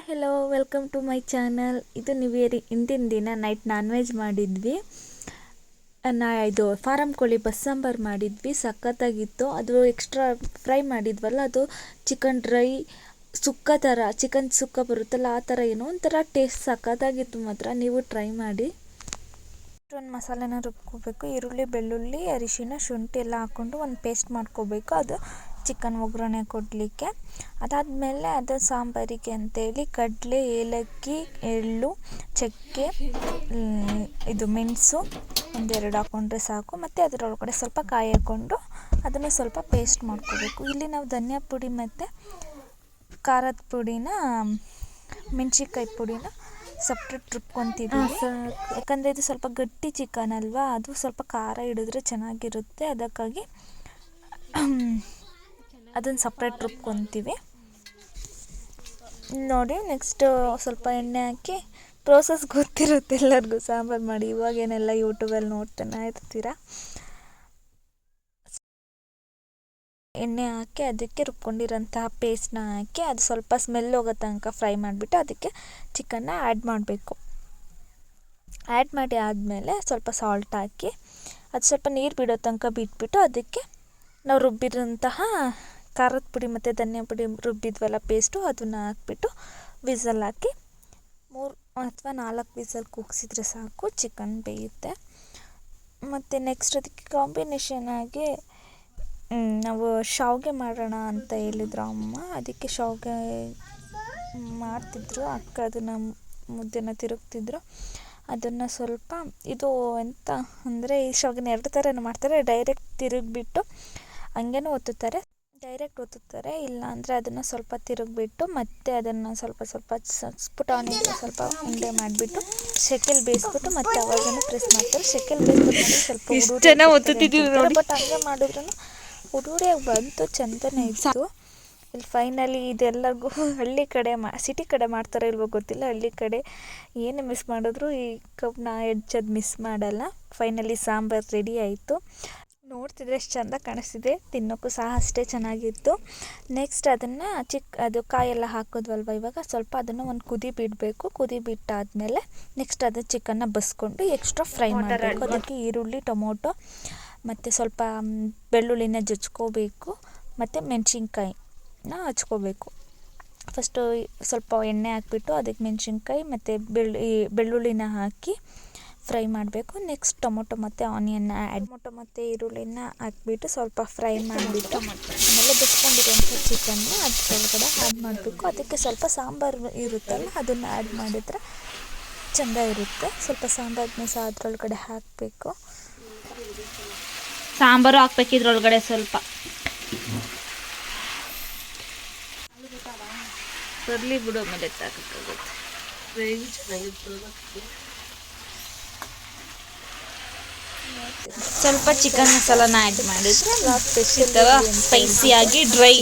Hello welcome to my channel. ಇದು ಹಿಂದಿನ ದಿನ ನೈಟ್ ನಾನ್ ವೆಜ್ ಮಾಡಿದ್ವಿ. ಇದು ಫಾರಂ ಕೋಳಿ ಬಸ್ಸಾಂಬಾರು ಮಾಡಿದ್ವಿ, ಸಖತ್ತಾಗಿತ್ತು. ಅದು ಎಕ್ಸ್ಟ್ರಾ ಫ್ರೈ ಮಾಡಿದ್ವಲ್ಲ, ಅದು ಚಿಕನ್ ಡ್ರೈ ಸುಕ್ಕ ಥರ, ಚಿಕನ್ ಸುಕ್ಕ ಬರುತ್ತಲ್ಲ ಆ ಥರ, ಏನೋ ಒಂಥರ ಟೇಸ್ಟ್ ಸಖತ್ತಾಗಿತ್ತು ಮಾತ್ರ. ನೀವು ಟ್ರೈ ಮಾಡಿ. ಒಂದು ಮಸಾಲೆನ ರುಬ್ಕೋಬೇಕು. ಈರುಳ್ಳಿ, ಬೆಳ್ಳುಳ್ಳಿ, ಅರಿಶಿನ, ಶುಂಠಿ ಎಲ್ಲ ಹಾಕ್ಕೊಂಡು ಒಂದು ಪೇಸ್ಟ್ ಮಾಡ್ಕೋಬೇಕು. ಅದು ಚಿಕನ್ ಒಗ್ಗರಣೆ ಕೊಡಲಿಕ್ಕೆ. ಅದಾದಮೇಲೆ ಅದು ಸಾಂಬಾರಿಗೆ ಅಂತೇಳಿ ಕಡಲೆ, ಏಲಕ್ಕಿ, ಎಳ್ಳು, ಚಕ್ಕೆ, ಇದು ಮೆಣಸು ಒಂದೆರಡು ಹಾಕ್ಕೊಂಡ್ರೆ ಸಾಕು. ಮತ್ತು ಅದರೊಳಗಡೆ ಸ್ವಲ್ಪ ಕಾಯಿ ಹಾಕ್ಕೊಂಡು ಅದನ್ನು ಸ್ವಲ್ಪ ಪೇಸ್ಟ್ ಮಾಡ್ಕೋಬೇಕು. ಇಲ್ಲಿ ನಾವು ಧನಿಯಾ ಪುಡಿ ಮತ್ತು ಖಾರದ ಪುಡಿನ, ಮೆಣಸಿನ್ಕಾಯಿ ಪುಡಿನ ಸಪ್ರೇಟ್ ರುಬ್ಕೊತಿದ್ದೀವಿ. ಯಾಕಂದರೆ ಇದು ಸ್ವಲ್ಪ ಗಟ್ಟಿ ಚಿಕನ್ ಅಲ್ವಾ, ಅದು ಸ್ವಲ್ಪ ಖಾರ ಹಿಡಿದ್ರೆ ಚೆನ್ನಾಗಿರುತ್ತೆ. ಅದಕ್ಕಾಗಿ ಅದನ್ನು ಸಪ್ರೇಟ್ ರುಬ್ಕೊತೀವಿ. ನೋಡಿ, ನೆಕ್ಸ್ಟ್ ಸ್ವಲ್ಪ ಎಣ್ಣೆ ಹಾಕಿ, ಪ್ರೋಸೆಸ್ ಗೊತ್ತಿರುತ್ತೆ ಎಲ್ಲರಿಗೂ ಸಾಂಬಾರು ಮಾಡಿ. ಇವಾಗೇನೆಲ್ಲ ಯೂಟ್ಯೂಬಲ್ಲಿ ನೋಡ್ತಾನೆ ಇರ್ತೀರ. ಎಣ್ಣೆ ಹಾಕಿ ಅದಕ್ಕೆ ರುಬ್ಕೊಂಡಿರೋಂತಹ ಪೇಸ್ಟ್ನ ಹಾಕಿ ಅದು ಸ್ವಲ್ಪ ಸ್ಮೆಲ್ ಹೋಗೋ ತನಕ ಫ್ರೈ ಮಾಡಿಬಿಟ್ಟು ಅದಕ್ಕೆ ಚಿಕನ್ನ ಆ್ಯಡ್ ಮಾಡಬೇಕು. ಆ್ಯಡ್ ಮಾಡಿ ಆದಮೇಲೆ ಸ್ವಲ್ಪ ಸಾಲ್ಟ್ ಹಾಕಿ ಅದು ಸ್ವಲ್ಪ ನೀರು ಬಿಡೋ ತನಕ ಬಿಟ್ಬಿಟ್ಟು ಅದಕ್ಕೆ ನಾವು ರುಬ್ಬಿರೋಂತಹ ಖಾರದ ಪುಡಿ ಮತ್ತು ಧನಿಯಾ ಪುಡಿ ರುಬ್ಬಿದ್ವಲ್ಲ ಪೇಸ್ಟು, ಅದನ್ನು ಹಾಕ್ಬಿಟ್ಟು ವಿಸಲ್ ಹಾಕಿ 3 ಅಥವಾ 4 ವಿಸಲ್ ಕೂಗಿಸಿದ್ರೆ ಸಾಕು, ಚಿಕನ್ ಬೇಯುತ್ತೆ. ಮತ್ತು ನೆಕ್ಸ್ಟ್ ಅದಕ್ಕೆ ಕಾಂಬಿನೇಷನ್ ಆಗಿ ನಾವು ಶಾವಿಗೆ ಮಾಡೋಣ ಅಂತ ಹೇಳಿದ್ರು ಅಮ್ಮ. ಅದಕ್ಕೆ ಶಾವಿಗೆ ಮಾಡ್ತಿದ್ರು ಅಕ್ಕ, ಅದನ್ನು ಮುದ್ದೆನ ತಿರುಗ್ತಿದ್ರು. ಅದನ್ನು ಸ್ವಲ್ಪ ಇದು ಎಂತ ಅಂದರೆ, ಈ ಶಾವಿಗೆನ 2 ಥರನೂ ಮಾಡ್ತಾರೆ. ಡೈರೆಕ್ಟ್ ತಿರುಗಿಬಿಟ್ಟು ಹಂಗೇನೂ ಒತ್ತುತ್ತಾರೆ, ಡೈರೆಕ್ಟ್ ಒತ್ತುತ್ತಾರೆ. ಇಲ್ಲ ಅಂದರೆ ಅದನ್ನು ಸ್ವಲ್ಪ ತಿರುಗಿಬಿಟ್ಟು ಮತ್ತೆ ಅದನ್ನು ಸ್ವಲ್ಪ ಪುಟಾಣಿಗೆ ಸ್ವಲ್ಪ ಉಂಡೆ ಮಾಡಿಬಿಟ್ಟು ಶೆಕೆಲ್ ಬೇಯಿಸ್ಬಿಟ್ಟು ಮತ್ತೆ ಅವಾಗೇನು ಪ್ರೆಸ್ ಮಾಡ್ತಾರೆ. ಶೆಕೆಲ್ ಬೇಯಿಸ್ಬಿಟ್ಟು ಸ್ವಲ್ಪ ಬಟ್ ಹಂಗೆ ಮಾಡಿದ್ರೂ ಉಡುಡಿಯಾಗಿ ಬಂತು, ಚಂದನೇ ಇತ್ತು. ಇಲ್ಲಿ ಫೈನಲಿ ಇದೆಲ್ಲರಿಗೂ ಹಳ್ಳಿ ಕಡೆ ಸಿಟಿ ಕಡೆ ಮಾಡ್ತಾರೋ ಇಲ್ವೋ ಗೊತ್ತಿಲ್ಲ. ಹಳ್ಳಿ ಕಡೆ ಏನು ಮಿಸ್ ಮಾಡಿದ್ರು ಈ ಕಬ್ನ ಹೆಜ್ಜೋದು ಮಿಸ್ ಮಾಡಲ್ಲ. ಫೈನಲಿ ಸಾಂಬಾರು ರೆಡಿ ಆಯಿತು. ನೋಡ್ತಿದ್ರೆ ಎಷ್ಟು ಚೆಂದ ಕಾಣಿಸ್ತಿದೆ, ತಿನ್ನೋಕ್ಕೂ ಸಹ ಅಷ್ಟೇ ಚೆನ್ನಾಗಿತ್ತು. ನೆಕ್ಸ್ಟ್ ಅದನ್ನು ಅದು ಕಾಯೆಲ್ಲ ಹಾಕೋದ್ವಲ್ವ, ಇವಾಗ ಸ್ವಲ್ಪ ಅದನ್ನು ಒಂದು ಕುದಿ ಬಿಡಬೇಕು. ಕುದಿ ಬಿಟ್ಟಾದಮೇಲೆ ನೆಕ್ಸ್ಟ್ ಅದು ಚಿಕನ್ನ ಬಸ್ಕೊಂಡು ಎಕ್ಸ್ಟ್ರಾ ಫ್ರೈ ಮಾಡಬೇಕು. ಅದಕ್ಕೆ ಈರುಳ್ಳಿ, ಟೊಮೊಟೊ ಮತ್ತು ಸ್ವಲ್ಪ ಬೆಳ್ಳುಳ್ಳಿನ ಜಜ್ಕೋಬೇಕು ಮತ್ತು ಮೆಣಸಿನ್ಕಾಯಿನ ಹಚ್ಕೋಬೇಕು. ಫಸ್ಟು ಸ್ವಲ್ಪ ಎಣ್ಣೆ ಹಾಕ್ಬಿಟ್ಟು ಅದಕ್ಕೆ ಮೆಣಸಿನ್ಕಾಯಿ ಮತ್ತು ಬೆಳ್ಳುಳ್ಳಿನ ಹಾಕಿ ಫ್ರೈ ಮಾಡಬೇಕು. ನೆಕ್ಸ್ಟ್ ಟೊಮೊಟೊ ಮತ್ತು ಆನಿಯನ್ನ ಟೊಮೊಟೊ ಮತ್ತು ಈರುಳ್ಳಿನ ಹಾಕ್ಬಿಟ್ಟು ಸ್ವಲ್ಪ ಫ್ರೈ ಮಾಡಿಬಿಟ್ಟು ಆಮೇಲೆ ಬೆಸ್ಕೊಂಡಿರೋಂಥ ಚಿಕನ್ನ ಅದ್ರೊಳಗಡೆ ಆ್ಯಡ್ ಮಾಡಬೇಕು. ಅದಕ್ಕೆ ಸ್ವಲ್ಪ ಸಾಂಬಾರು ಇರುತ್ತಲ್ಲ ಅದನ್ನು ಆ್ಯಡ್ ಮಾಡಿದ್ರೆ ಚೆಂದ ಇರುತ್ತೆ. ಸ್ವಲ್ಪ ಸಾಂಬಾರನ್ನ ಸಹ ಅದ್ರೊಳಗಡೆ ಹಾಕಬೇಕು. ಸಾಂಬಾರು ಹಾಕ್ಬೇಕು ಇದ್ರೊಳಗಡೆ ಸ್ವಲ್ಪ ಬರಲಿ ಬಿಡೋ ಮೇಲೆ ಸಾಕಾಗುತ್ತೆ. ಸ್ವಲ್ಪ ಚಿಕನ್ ಮಸಾಲಾನ ಆ್ಯಡ್ ಮಾಡಿದ್ರೆ ಸ್ಪೈಸಿಯಾಗಿ ಡ್ರೈ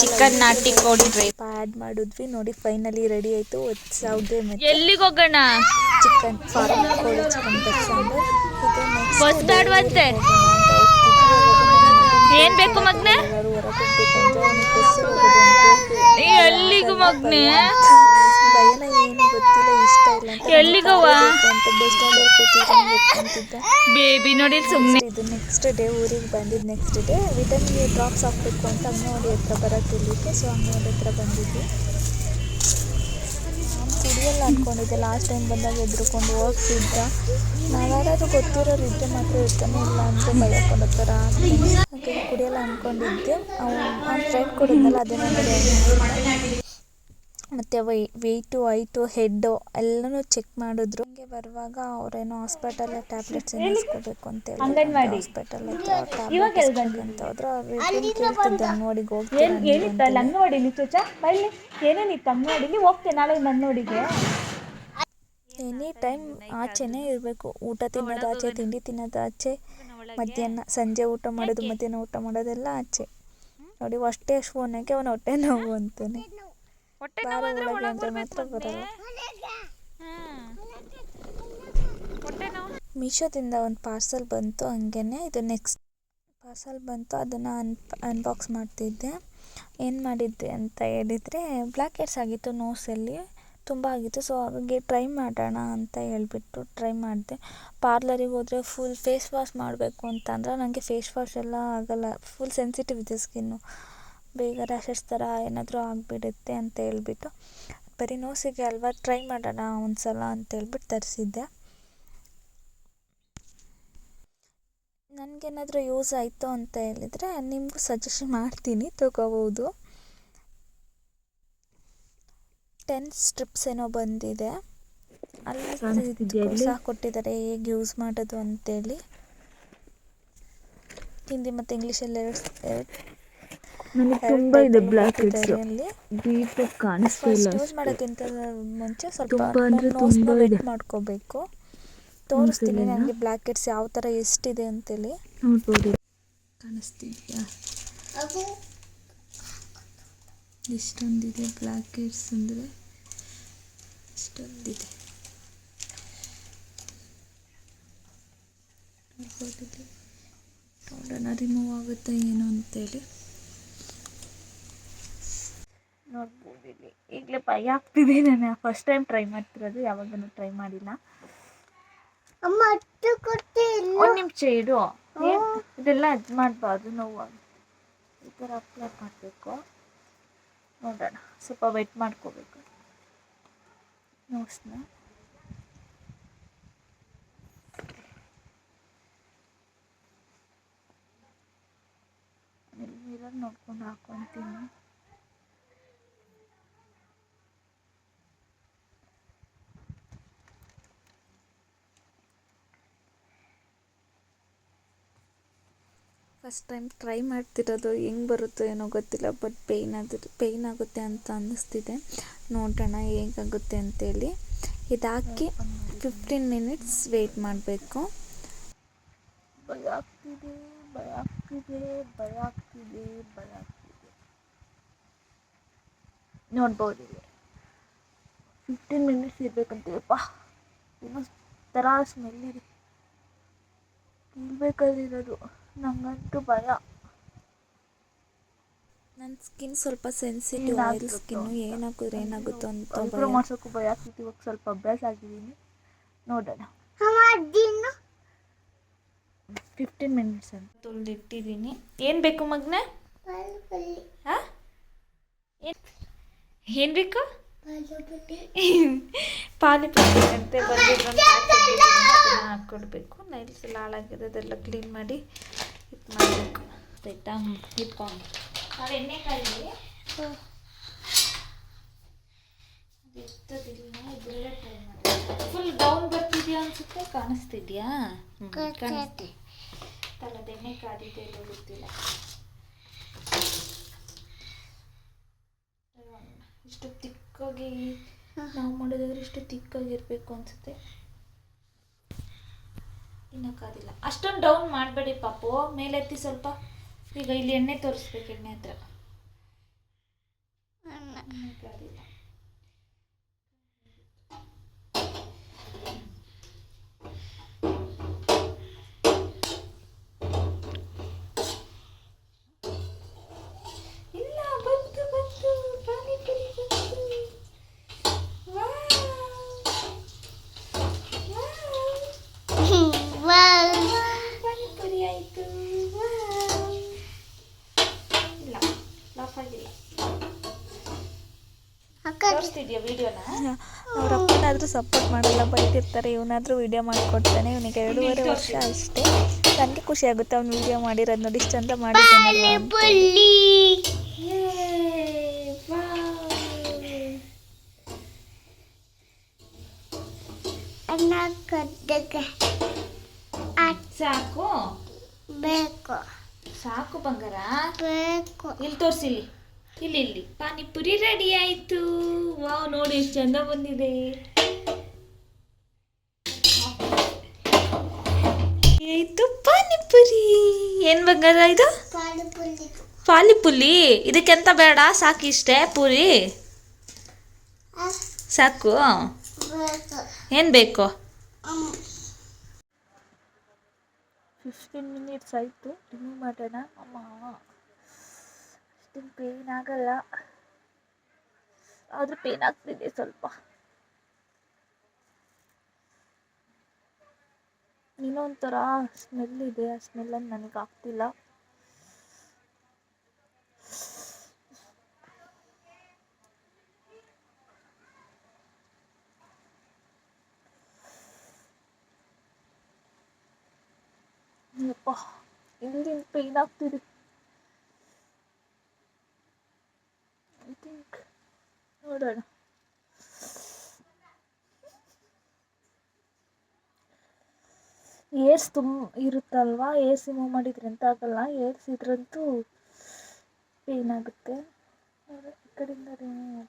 ಚಿಕನ್ ನಾಟಿ ಕೋಳಿ ಡ್ರೈ ಆ್ಯಡ್ ಮಾಡಿದ್ವಿ. ನೋಡಿ ಫೈನಲಿ ರೆಡಿ ಆಯಿತು. ಸಾವಿಗೆ ಎಲ್ಲಿಗೆ ಹೋಗೋಣ? ಚಿಕನ್ ಫಾರಂ ಕೋಳಿ ಚಿಕನ್ ಬಸ್ಸಾಂಬಾರು. ಬಸ್ ಬೇಡವಂತೆ, ಏನ್ ಬೇಕು ಮಗ್ನೆ? ಎಲ್ಲಿಗೂ ಮಗ್ನೆ? ಭಯನ ಏನು ಗೊತ್ತಿಲ್ಲ, ಇಷ್ಟ ಇಲ್ಲ ಅಂತ ಎಲ್ಲಿಗವ ಬಸ್ ಸ್ಟ್ಯಾಂಡಲ್ಲಿ ಕೂತಿದ್ದ ಬೇಬಿ ನೋಡಿ ಸುಮ್ಮನೆ. ಇದು ನೆಕ್ಸ್ಟ್ ಡೇ ಊರಿಗೆ ಬಂದಿದ್ದು. ನೆಕ್ಸ್ಟ್ ಡೇ ವಿಟಮಿನ್ ಡ್ರಾಪ್ಸ್ ಹಾಕಬೇಕು ಅಂತ ಅಂಗನವಾಡಿ ಹತ್ರ ಬರೋಕ್ಕಿಲ್ಲಿಕ್ಕೆ. ಸೊ ಅಂಗನವಾಡಿ ಹತ್ರ ಬಂದಿದ್ವಿ. ನಾನು ಕುಡಿಯಲ್ಲ ಅಂದ್ಕೊಂಡಿದ್ದೆ, ಲಾಸ್ಟ್ ಟೈಮ್ ಬಂದಾಗ ಎದ್ರುಕೊಂಡು ಹೋಗ್ತಿದ್ದ. ನಾವ್ಯಾರು ಗೊತ್ತಿರೋರು ಇದ್ದರೆ ಮಾತ್ರ ಇರ್ತಾನೆ, ಇಲ್ಲ ಅಂದರೆ ಭಯ ಕೊಡೋ ಥರ ಆಗ್ತಾನೆ. ಹಾಗಾಗಿ ಕುಡಿಯಲ್ಲ ಅಂದ್ಕೊಂಡಿದ್ದೆ. ಅವ್ನ ಫ್ರೆಂಡ್ ಕೊಡಿದ್ನಲ್ಲ ಅದನ್ನು ನೋಡಿ ಮತ್ತು ವೆಯ್ಟು, ಹೈಟು, ಹೆಡ್ಡು ಎಲ್ಲನೂ ಚೆಕ್ ಮಾಡಿದ್ರು. ಹಂಗೆ ಬರುವಾಗ ಅವರೇನೋ ಹಾಸ್ಪಿಟಲ್ ಟ್ಯಾಬ್ಲೆಟ್ಸ್ ಏನಿಸ್ಕೋಬೇಕು ಅಂತ ಹೇಳಿ ಹಾಸ್ಪಿಟಲ್ ಹತ್ರ ಟ್ಯಾಬ್ಲೆಟ್ ಇಸ್ಬೇಕಂತ ಹೋದ್ರು. ಅವ್ರು ಕೇಳ್ತಿದ್ದೆ ಅಂಗನವಾಡಿಗೆ ಹೋಗ್ತೀನಿ. ಏನೇನಿತ್ತು ಅಂಗನವಾಡಿಲಿ? ಹೋಗ್ತೇನೆ ನಾಳೆ ಅಂಗನವಾಡಿಗೆ. ಎನಿ ಟೈಮ್ ಆಚೆನೇ ಇರಬೇಕು. ಊಟ ತಿನ್ನೋದು ಆಚೆ, ತಿಂಡಿ ತಿನ್ನೋದು ಆಚೆ, ಮಧ್ಯಾಹ್ನ ಸಂಜೆ ಊಟ ಮಾಡೋದು, ಮಧ್ಯಾಹ್ನ ಊಟ ಮಾಡೋದೆಲ್ಲ ಆಚೆ. ನೋಡಿ ಅಷ್ಟೇ ಫೋನಾಗೆ ಅವನು ಹೊಟ್ಟೆ ನೋವು ಅಂತಾನೆ. ಬಾರ ಒಳಗೆ ಅಂದರೆ ಮಾತ್ರ ಬರಲ್ಲ. ಮೀಶೋದಿಂದ ಒಂದು ಪಾರ್ಸಲ್ ಬಂತು. ಹಂಗೇ ಇದು ನೆಕ್ಸ್ಟ್ ಪಾರ್ಸಲ್ ಬಂತು, ಅದನ್ನು ಅನ್ಬಾಕ್ಸ್ ಮಾಡ್ತಿದ್ದೆ. ಏನು ಮಾಡಿದ್ದೆ ಅಂತ ಹೇಳಿದರೆ ಬ್ಲ್ಯಾಕ್ ಹೆಡ್ಸ್ ಆಗಿತ್ತು ನೋಸಲ್ಲಿ ತುಂಬ ಆಗಿತ್ತು. ಸೊ ಹಾಗಾಗಿ ಟ್ರೈ ಮಾಡೋಣ ಅಂತ ಹೇಳ್ಬಿಟ್ಟು ಟ್ರೈ ಮಾಡಿದೆ. ಪಾರ್ಲರಿಗೆ ಹೋದರೆ ಫುಲ್ ಫೇಸ್ ವಾಶ್ ಮಾಡಬೇಕು ಅಂತ ಅಂದರೆ ನನಗೆ ಫೇಸ್ ವಾಶ್ ಎಲ್ಲ ಆಗೋಲ್ಲ, ಫುಲ್ ಸೆನ್ಸಿಟಿವ್ ಇದೆ ಸ್ಕಿನ್ನು, ಬೇಗ ರ್ಯಾಷಸ್ ಥರ ಏನಾದರೂ ಆಗಿಬಿಡುತ್ತೆ ಅಂತ ಹೇಳ್ಬಿಟ್ಟು ಬರೀ ನೋಸಿಗೆ ಅಲ್ವಾ ಟ್ರೈ ಮಾಡೋಣ ಒಂದು ಸಲ ಅಂತ ಹೇಳ್ಬಿಟ್ಟು ತರಿಸಿದ್ದೆ. ನನಗೇನಾದರೂ ಯೂಸ್ ಆಯಿತು ಅಂತ ಹೇಳಿದರೆ ನಿಮಗೂ ಸಜೆಷನ್ ಮಾಡ್ತೀನಿ, ತೊಗೋಬೋದು. 10 ಸ್ಟ್ರಿಪ್ಸ್ ಏನೋ ಬಂದಿದೆ, ಅಲ್ಲಿ ಸಹ ಕೊಟ್ಟಿದ್ದಾರೆ ಹೇಗೆ ಯೂಸ್ ಮಾಡೋದು ಅಂತೇಳಿ. ಹಿಂದಿ ಮತ್ತು ಇಂಗ್ಲೀಷಲ್ಲಿ ತುಂಬ ಇದೆ ಬ್ಲ್ಯಾಕ್ ಹೆಡ್ಸ್ ಡೀಪಾಗಿ ಕಾಣಿಸ್ತಾ ಇಲ್ಲ. ಯೂಸ್ ಮಾಡೋಕ್ಕಿಂತ ಮುಂಚೆ ಸ್ವಲ್ಪ ನೋಸ್ನ ವೆಟ್ ಮಾಡ್ಕೋಬೇಕು. ತೋರಿಸ್ತೀನಿ ನನಗೆ ಬ್ಲ್ಯಾಕ್ ಹೆಡ್ಸ್ ಯಾವ ಥರ ಎಷ್ಟಿದೆ ಅಂತೇಳಿ. ನೋಡ್ಬೋದು, ಕಾಣಿಸ್ತಿದ್ಯಾ ಎಷ್ಟೊಂದಿದೆ ಬ್ಲ್ಯಾಕ್ ಹೆಡ್ಸ್ ಅಂದರೆ, ಇಷ್ಟೊಂದಿದೆ ನೋಡೋಣ ರಿಮೂವ್ ಆಗುತ್ತೆ ಏನು ಅಂತೇಳಿ. ನೋಡ್ಬೋದು ಇಲ್ಲಿ ಈಗಲೇ ಭಯ ಆಗ್ತಿದೆ. ನಾನು ಫಸ್ಟ್ ಟೈಮ್ ಟ್ರೈ ಮಾಡ್ತಿರೋದು, ಯಾವಾಗಲೂ ಟ್ರೈ ಮಾಡಿಲ್ಲ. ಒಂದು ನಿಮಿಷ ಇಡು, ಇದೆಲ್ಲ ಅಜ್ಜು ಮಾಡಬಾರ್ದು, ನೋವು ಈ ಥರ ಅಪ್ಲೈ ಮಾಡಬೇಕು. ನೋಡೋಣ, ಸ್ವಲ್ಪ ವೆಟ್ ಮಾಡ್ಕೋಬೇಕು ನೋಸ್ನ. ಮಿರರ್ ನೋಡ್ಕೊಂಡು ಹಾಕೊತೀನಿ. ಫಸ್ಟ್ ಟೈಮ್ ಟ್ರೈ ಮಾಡ್ತಿರೋದು, ಹೆಂಗೆ ಬರುತ್ತೋ ಏನೋ ಗೊತ್ತಿಲ್ಲ, ಬಟ್ ಪೇಯ್ನ್ ಆಗುತ್ತೆ ಅಂತ ಅನ್ನಿಸ್ತಿದೆ. ನೋಡೋಣ ಹೇಗಾಗುತ್ತೆ ಅಂತೇಳಿ. ಇದಾಕಿ 15 ಮಿನಿಟ್ಸ್ ವೆಯ್ಟ್ ಮಾಡಬೇಕು. ಭಯ ಆಗ್ತಿದೆ. ನೋಡ್ಬೋದು ಇಲ್ಲಿ 15 ಮಿನಿಟ್ಸ್ ಇರಬೇಕಂತೇಳಪ್ಪ. ಏನೋ ಥರ ಸ್ಮೆಲ್ ಇದೆ, ಇರಬೇಕಾಗಿರೋದು. ನಂಗಂತೂ ಭಯ. ನನ್ನ ಸ್ಕಿನ್ ಸ್ವಲ್ಪ ಸೆನ್ಸಿಟಿವ್, ಆಯಿಲ್ ಸ್ಕಿನ್ನು, ಏನಾಗುತ್ತೋ ಅಂತ ಇಂಪ್ರೂವ್ ಮಾಡ್ಸೋಕ್ಕೂ ಭಯ ಆಗ್ತಿತ್ತು. ಇವಾಗ ಸ್ವಲ್ಪ ಅಭ್ಯಾಸ ಆಗಿದ್ದೀನಿ. ನೋಡೋಣ. 15 ಮಿನಿಟ್ಸ್ ಅಂತ ತೊಳೆದಿಟ್ಟಿದ್ದೀನಿ. ಏನು ಬೇಕು ಮಗನೇ? ಹಾಂ, ಏನು ಬೇಕು? ಪಾನಿಪುರಿ ಅಂತ ಬಂದಿದ್ದು ಹಾಕ್ಕೊಡ್ಬೇಕು. ನೈಲ್ಸ್ ಎಲ್ಲ ಹಾಳಾಗಿದೆ, ಅದೆಲ್ಲ ಕ್ಲೀನ್ ಮಾಡಿ ಇದು ಮಾಡಬೇಕು. ಆಯ್ತಾ, ಇಟ್ಕೊಂಡು ಅದು ಎಣ್ಣೆ ಕಾಯಿ ಎತ್ತದಿಲ್ಲ. ಇದರಲ್ಲೇ ಟ್ರೈ ಮಾಡಿ. ಫುಲ್ ಡೌನ್ ಬರ್ತಿದ್ಯಾ ಅನ್ಸುತ್ತೆ, ಕಾಣಿಸ್ತಿದ್ಯಾ? ಕಾಣಿಸ್ತಿ ತಲದ ಎಣ್ಣೆ ಕಾದಿದೆ ಇಲ್ಲ ಗೊತ್ತಿಲ್ಲ. ಇಷ್ಟು ತಿಕ್ಕಾಗಿ ನಾವು ಮಾಡೋದಾದ್ರೆ ಇಷ್ಟು ತಿಕ್ಕಾಗಿರ್ಬೇಕು ಅನ್ಸುತ್ತೆ. ತಿನ್ನೋಕ್ಕಾದಿಲ್ಲ. ಅಷ್ಟೊಂದು ಡೌನ್ ಮಾಡಬೇಡಿ ಪಾಪು, ಮೇಲೆತ್ತಿ ಸ್ವಲ್ಪ. ಈಗ ಇಲ್ಲಿ ಎಣ್ಣೆ ತೋರಿಸ್ಬೇಕು, ಎಣ್ಣೆ ಹತ್ರ ತಿನ್ನೋಕ್ಕಾದಿಲ್ಲ. ಅವ್ರ ಅಪ್ಪನಾದರೂ ಸಪೋರ್ಟ್ ಮಾಡಲ್ಲ, ಬೈತಿರ್ತಾರೆ. ಇವನಾದರೂ ವಿಡಿಯೋ ಮಾಡಿಕೊಡ್ತಾನೆ. ಇವನಿಗೆ 2.5 ವರ್ಷ ಅಷ್ಟೇ. ನನಗೆ ಖುಷಿ ಆಗುತ್ತೆ ಅವ್ನು ವಿಡಿಯೋ ಮಾಡಿರೋದು ನೋಡಿ, ಇಷ್ಟು ಚಂದ ಮಾಡಿದ್ದಾನಲ್ಲ. ಸಾಕು ಬೇಕು, ಸಾಕು ಬಂಗಾರ ಬೇಕು. ಇಲ್ಲಿ ತೋರಿಸಿಲಿ, ಇಲ್ಲಿ ಪಾನಿಪುರಿ ರೆಡಿ ಆಯಿತು. ವಾವ್, ನೋಡಿ ಎಷ್ಟು ಚಂದ ಬಂದಿದೆ. ಆಯಿತು ಪಾನಿಪುರಿ. ಏನು ಬಂಗಾರ ಇದು? ಪಾನಿಪುರಿ. ಇದಕ್ಕೆಂತ ಬೇಡ, ಸಾಕು ಇಷ್ಟೇ ಪೂರಿ ಸಾಕು. ಏನು ಬೇಕು? 15 ಮಿನಿಟ್ಸ್ ಆಯಿತು. ರಿಮೂವ್ ಮಾಡೋಣ. ಅಮ್ಮ ಅಷ್ಟೇನು ಪೇಯ್ನ್ ಆಗಲ್ಲ, ಆದರೂ ಪೇಯ್ನ್ ಆಗ್ತಿದೆ ಸ್ವಲ್ಪ. ಇನ್ನೂ ಒಂಥರ ಸ್ಮೆಲ್ ಇದೆ, ಆ ಸ್ಮೆಲ್ಲನ್ನು ನನಗೆ ಆಗ್ತಿಲ್ಲ. ಯಪ್ಪ, ಇಲ್ಲಿ ಪೇಯ್ನ್ ಆಗ್ತಿದೆ. ಐ ಥಿಂಕ್ ನೋಡೋಣ. ಏರ್ಸ್ ಇರುತ್ತಲ್ವಾ, ಏರ್ಸ್ ರಿಮೂವ್ ಮಾಡಿದ್ರೆ ಎಂತ ಆಗಲ್ಲ, ಏರ್ಸ್ ಇದ್ರಂತೂ ಪೇಯ್ನ್ ಆಗುತ್ತೆ. ಈ ಕಡೆಯಿಂದ ರಿಮೂವ್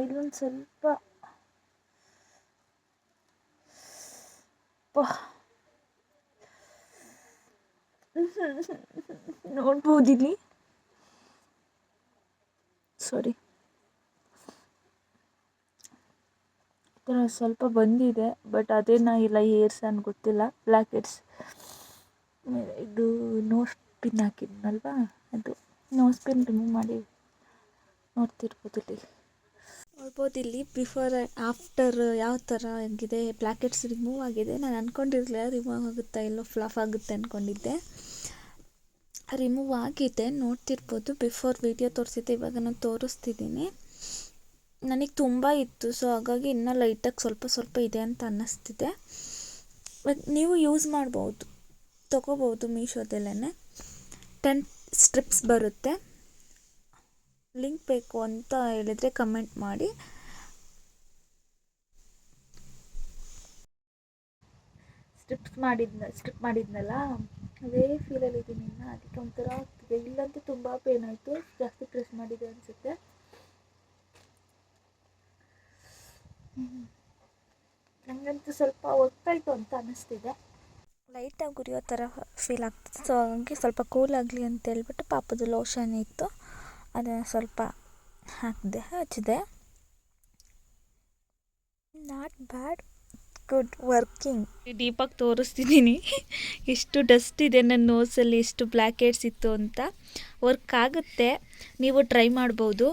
ಇಲ್ಲೊಂದು ಸ್ವಲ್ಪ ನೋಡ್ಬೋದಿಲ್ಲಿ, ಸಾರಿ ಸ್ವಲ್ಪ ಬಂದಿದೆ, ಬಟ್ ಅದೇನಾ ಇಲ್ಲ ಏರ್ಸ್ ಅಂತ ಗೊತ್ತಿಲ್ಲ. ಬ್ಲ್ಯಾಕ್ ಹೆಡ್ಸ್ ಇದು ನೋಸ್ ಪಿನ್ ಹಾಕಿದ್ನಲ್ವಾ, ಅದು ನೋಸ್ ಪಿನ್ ರಿಮೂವ್ ಮಾಡಿ ನೋಡ್ಬೋದಿಲ್ಲಿ ಬಿಫೋರ್ ಆಫ್ಟರ್ ಯಾವ ಥರ ಆಗಿದೆ. ಬ್ಲ್ಯಾಕ್ ಹೆಡ್ಸ್ ರಿಮೂವ್ ಆಗಿದೆ. ನಾನು ಅಂದ್ಕೊಂಡಿರಲಿಲ್ಲ ರಿಮೂವ್ ಆಗುತ್ತಾ, ಎಲ್ಲೋ ಫ್ಲಾಫ್ ಆಗುತ್ತೆ ಅಂದ್ಕೊಂಡಿದ್ದೆ. ರಿಮೂವ್ ಆಗಿದೆ, ನೋಡ್ತಿರ್ಬೋದು. ಬಿಫೋರ್ ವಿಡಿಯೋ ತೋರಿಸಿದ್ದೆ, ಇವಾಗ ನಾನು ತೋರಿಸ್ತಿದ್ದೀನಿ. ನನಗೆ ತುಂಬ ಇತ್ತು, ಸೊ ಹಾಗಾಗಿ ಇನ್ನೂ ಲೈಟಾಗಿ ಸ್ವಲ್ಪ ಇದೆ ಅಂತ ಅನ್ನಿಸ್ತಿದೆ. ಬಟ್ ನೀವು ಯೂಸ್ ಮಾಡ್ಬೋದು, ತೊಗೋಬೋದು ಮೀಶೋದಲ್ಲೇ. 10 ಸ್ಟ್ರಿಪ್ಸ್ ಬರುತ್ತೆ. ಲಿಂಕ್ ಬೇಕು ಅಂತ ಹೇಳಿದರೆ ಕಮೆಂಟ್ ಮಾಡಿ. ಸ್ಟ್ರಿಪ್ ಮಾಡಿದ್ನಲ್ಲ, ಅದೇ ಫೀಲಲ್ಲಿದ್ದೀನಿ ಇನ್ನು. ಅದಕ್ಕೆ ಒಂಥರ ಆಗ್ತಿದೆ. ಇಲ್ಲಂತೂ ತುಂಬ ಪೇನ್ ಆಯಿತು, ಜಾಸ್ತಿ ಪ್ರೆಸ್ ಮಾಡಿದೆ ಅನಿಸುತ್ತೆ. ನನಗಂತೂ ಸ್ವಲ್ಪ ಒತ್ತಾಯಿತು ಅಂತ ಅನ್ನಿಸ್ತಿದೆ. ಲೈಟಾಗಿ ಉರಿಯೋ ಥರ ಫೀಲ್ ಆಗ್ತಿದೆ. ಸೊ ಹಾಗೆ ಸ್ವಲ್ಪ ಕೂಲ್ ಆಗಲಿ ಅಂತ ಹೇಳ್ಬಿಟ್ಟು ಪಾಪದ ಲೋಷನ್ ಇತ್ತು, ಅದನ್ನು ಸ್ವಲ್ಪ ಹಚ್ಚಿದೆ. Not bad, good working. ಡೀಪಾಗಿ ತೋರಿಸ್ತಿದ್ದೀನಿ ಎಷ್ಟು ಡಸ್ಟ್ ಇದೆ ನನ್ನ ನೋಸಲ್ಲಿ, ಎಷ್ಟು ಬ್ಲ್ಯಾಕ್ ಹೆಡ್ಸ್ ಇತ್ತು ಅಂತ. ವರ್ಕ್ ಆಗುತ್ತೆ, ನೀವು ಟ್ರೈ ಮಾಡ್ಬೋದು.